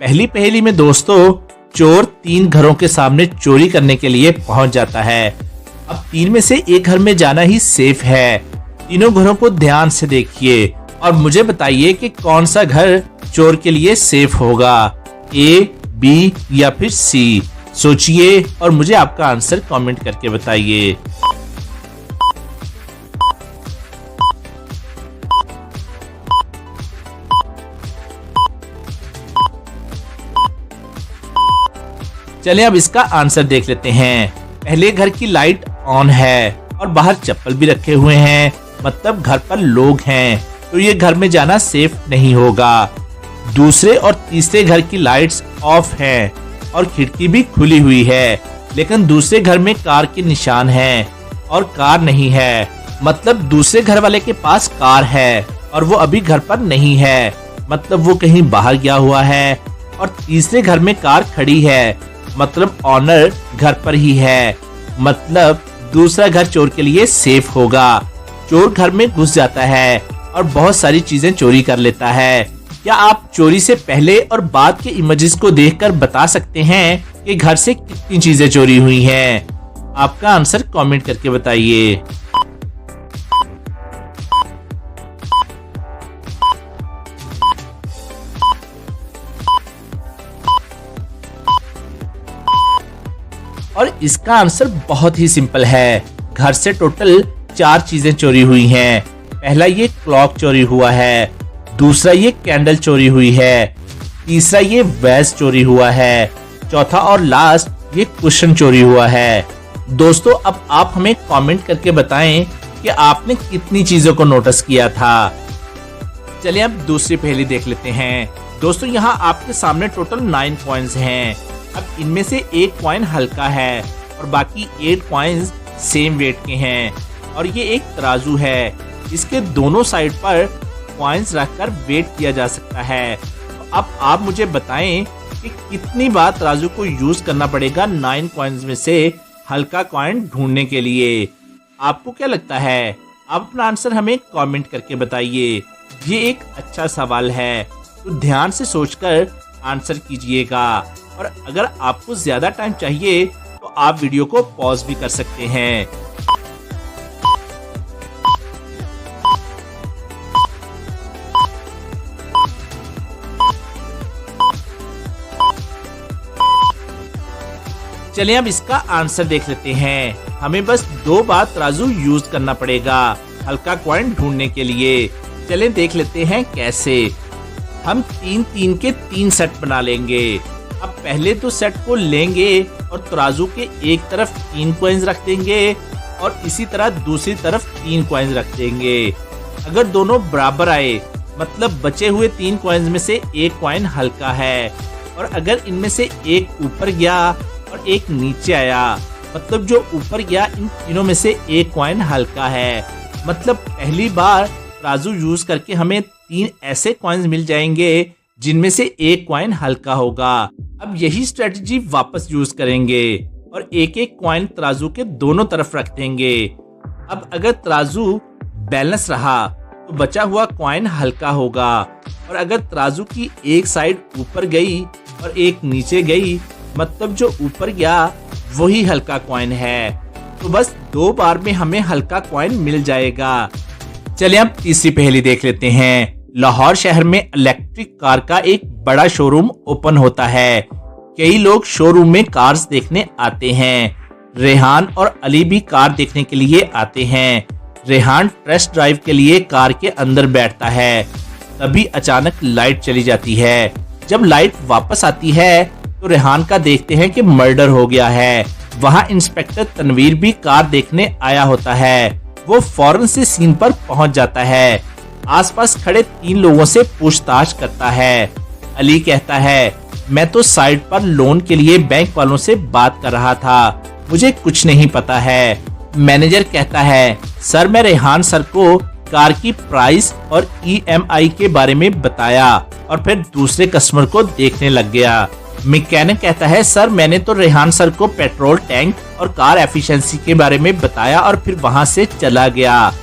पहली पहेली में दोस्तों चोर 3 घरों के सामने चोरी करने के लिए पहुंच जाता है। अब 3 में से एक घर में जाना ही सेफ है। तीनों घरों को ध्यान से देखिए और मुझे बताइए कि कौन सा घर चोर के लिए सेफ होगा, ए, बी या फिर सी। सोचिए और मुझे आपका आंसर कमेंट करके बताइए। चलिए अब इसका आंसर देख लेते हैं। पहले घर की लाइट ऑन है और बाहर चप्पल भी रखे हुए हैं, मतलब घर पर लोग हैं, तो ये घर में जाना सेफ नहीं होगा। दूसरे और तीसरे घर की लाइट्स ऑफ हैं और खिड़की भी खुली हुई है, लेकिन दूसरे घर में कार के निशान हैं और कार नहीं है, मतलब दूसरे घर वाले के पास कार है और वो अभी घर पर नहीं है, मतलब वो कहीं बाहर गया हुआ है। और तीसरे घर में कार खड़ी है, मतलब ऑनर घर पर ही है, मतलब दूसरा घर चोर के लिए सेफ होगा। चोर घर में घुस जाता है और बहुत सारी चीजें चोरी कर लेता है। क्या आप चोरी से पहले और बाद के इमेजेस को देखकर बता सकते हैं कि घर से कितनी चीजें चोरी हुई हैं? आपका आंसर कमेंट करके बताइए। और इसका आंसर बहुत ही सिंपल है। घर से टोटल 4 चीजें चोरी हुई हैं। पहला ये क्लॉक चोरी हुआ है, दूसरा ये कैंडल चोरी हुई है, तीसरा ये वेज चोरी हुआ है, चौथा और लास्ट ये कुशन चोरी हुआ है। दोस्तों अब आप हमें कमेंट करके बताएं कि आपने कितनी चीजों को नोटिस किया था। चलिए अब दूसरी पहेली देख लेते हैं। दोस्तों यहाँ आपके सामने टोटल 9 कॉइन्स हैं। अब इनमें से एक कॉइन हल्का है और बाकी 8 कॉइन्स सेम वेट के हैं और ये एक तराजू है। इसके दोनों साइड पर कॉइन्स रखकर वेट किया जा सकता है। तो अब आप मुझे बताएं कि कितनी बार तराजू को यूज करना पड़ेगा 9 कॉइन्स में से हल्का कॉइन ढूंढने के लिए। आपको क्या लगता है? आप अपना आंसर हमें कमेंट करके बताइए। ये एक अच्छा सवाल है, तो ध्यान से सोचकर आंसर कीजिएगा और अगर आपको ज्यादा टाइम चाहिए तो आप वीडियो को पॉज भी कर सकते हैं। चलिए अब इसका आंसर देख लेते हैं। हमें बस 2 बार तराजू यूज करना पड़ेगा हल्का कॉइन ढूंढने के लिए। चलिए देख लेते हैं कैसे। हम 3-3 के 3 सेट बना लेंगे। अब पहले तो सेट को लेंगे और तराजू के एक तरफ 3 कॉइन्स रख देंगे और इसी तरह दूसरी तरफ 3 कॉइन्स रख देंगे। अगर दोनों बराबर आए, मतलब बचे हुए 3 कॉइन्स में से एक कॉइन हल्का है, और अगर इनमें से एक ऊपर गया और एक नीचे आया, मतलब जो ऊपर गया इन तीनों में से एक कॉइन हल्का है, मतलब पहली बार तराजू यूज करके हमें 3 ऐसे कॉइन्स मिल जाएंगे जिनमें से एक कॉइन हल्का होगा। अब यही स्ट्रेटजी वापस यूज करेंगे और एक एक कॉइन तराजू के दोनों तरफ रख देंगे। अब अगर तराजू बैलेंस रहा तो बचा हुआ कॉइन हल्का होगा, और अगर तराजू की एक साइड ऊपर गई और एक नीचे गई, मतलब जो ऊपर गया वही हल्का कॉइन है। तो बस 2 बार में हमें हल्का कॉइन मिल जाएगा। चलिए अब तीसरी पहेली देख लेते हैं। लाहौर शहर में इलेक्ट्रिक कार का एक बड़ा शोरूम ओपन होता है। कई लोग शोरूम में कार्स देखने आते हैं। रेहान और अली भी कार देखने के लिए आते हैं। रेहान टेस्ट ड्राइव के लिए कार के अंदर बैठता है। तभी अचानक लाइट चली जाती है। जब लाइट वापस आती है तो रेहान का देखते हैं कि मर्डर हो गया है। वहाँ इंस्पेक्टर तनवीर भी कार देखने आया होता है। वो फौरन से सीन पर पहुंच जाता है। आसपास खड़े 3 लोगों से पूछताछ करता है। अली कहता है, मैं तो साइड पर लोन के लिए बैंक वालों से बात कर रहा था, मुझे कुछ नहीं पता है। मैनेजर कहता है, सर मैं रेहान सर को कार की प्राइस और EMI के बारे में बताया और फिर दूसरे कस्टमर को देखने लग गया। मैकेनिक कहता है, सर मैंने तो रेहान सर को पेट्रोल टैंक और कार एफिशिएंसी के बारे में बताया और फिर वहां से चला गया।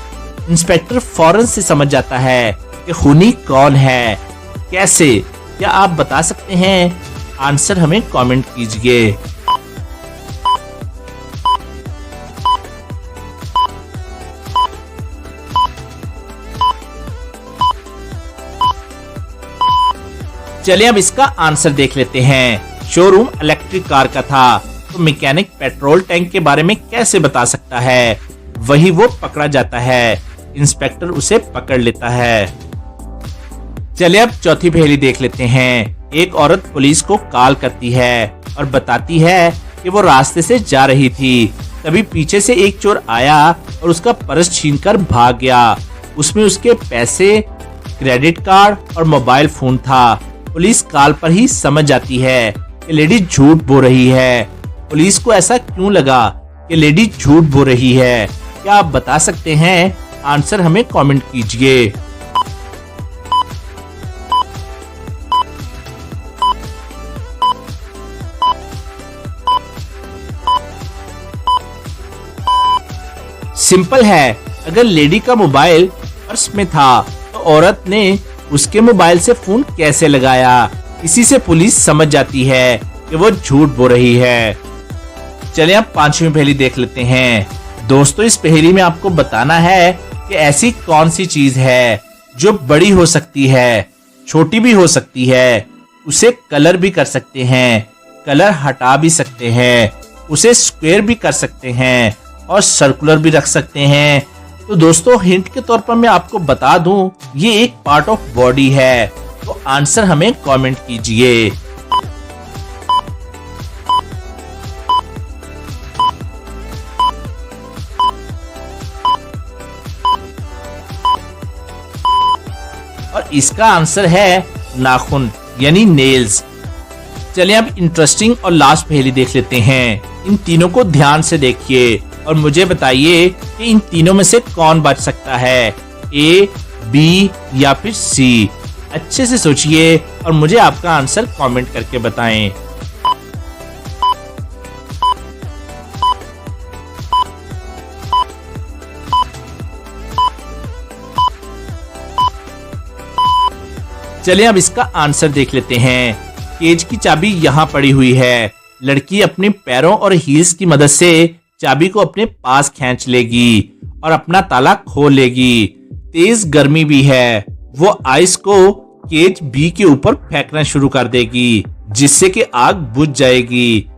इंस्पेक्टर फौरन से समझ जाता है कि खूनी कौन है। कैसे? क्या आप बता सकते हैं? आंसर हमें कमेंट कीजिए। चलिए अब इसका आंसर देख लेते हैं। शोरूम इलेक्ट्रिक कार का था, तो मैकेनिक पेट्रोल टैंक के बारे में कैसे बता सकता है? वही वो पकड़ा जाता है, इंस्पेक्टर उसे पकड़ लेता है। चलिए अब चौथी पहेली देख लेते हैं। एक औरत पुलिस को कॉल करती है और बताती है कि वो रास्ते से जा रही थी, तभी पीछे से एक चोर आया और उसका पर्स छीनकर भाग गया। उसमें उसके पैसे, क्रेडिट कार्ड और मोबाइल फोन था। पुलिस कॉल पर ही समझ जाती है कि लेडी झूठ बोल रही है। पुलिस को ऐसा क्यों लगा कि लेडी झूठ बोल रही है? क्या आप बता सकते हैं? आंसर हमें कमेंट कीजिए। सिंपल है, अगर लेडी का मोबाइल पर्स में था तो औरत ने उसके मोबाइल से फोन कैसे लगाया? इसी से पुलिस समझ जाती है कि वो झूठ बोल रही है। चलिए अब पांचवी पहेली देख लेते हैं। दोस्तों इस पहेली में आपको बताना है कि ऐसी कौन सी चीज है जो बड़ी हो सकती है, छोटी भी हो सकती है, उसे कलर भी कर सकते हैं, कलर हटा भी सकते हैं, उसे स्क्वायर भी कर सकते हैं और सर्कुलर भी रख सकते हैं। तो दोस्तों हिंट के तौर पर मैं आपको बता दूं, ये एक पार्ट ऑफ बॉडी है। तो आंसर हमें कमेंट कीजिए। और इसका आंसर है नाखून यानी नेल्स। चलिए अब इंटरेस्टिंग और लास्ट पहेली देख लेते हैं। इन तीनों को ध्यान से देखिए और मुझे बताइए कि इन तीनों में से कौन बच सकता है, ए, बी या फिर सी। अच्छे से सोचिए और मुझे आपका आंसर कमेंट करके बताएं। चलिए अब इसका आंसर देख लेते हैं। केज की चाबी यहाँ पड़ी हुई है। लड़की अपने पैरों और हील्स की मदद से चाबी को अपने पास खींच लेगी और अपना ताला खोल लेगी। तेज गर्मी भी है, वो आइस को केज बी के ऊपर फेंकना शुरू कर देगी, जिससे कि आग बुझ जाएगी।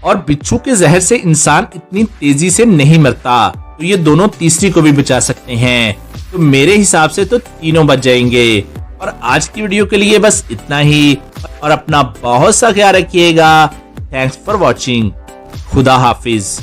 और बिच्छू के जहर से इंसान इतनी तेजी से नहीं मरता, तो ये दोनों तीसरी को भी बचा सकते हैं। तो मेरे हिसाब से तो तीनों बच जाएंगे। और आज की वीडियो के लिए बस इतना ही, और अपना बहुत सा ख्याल रखिएगा। Thanks for watching. खुदा हाफिज।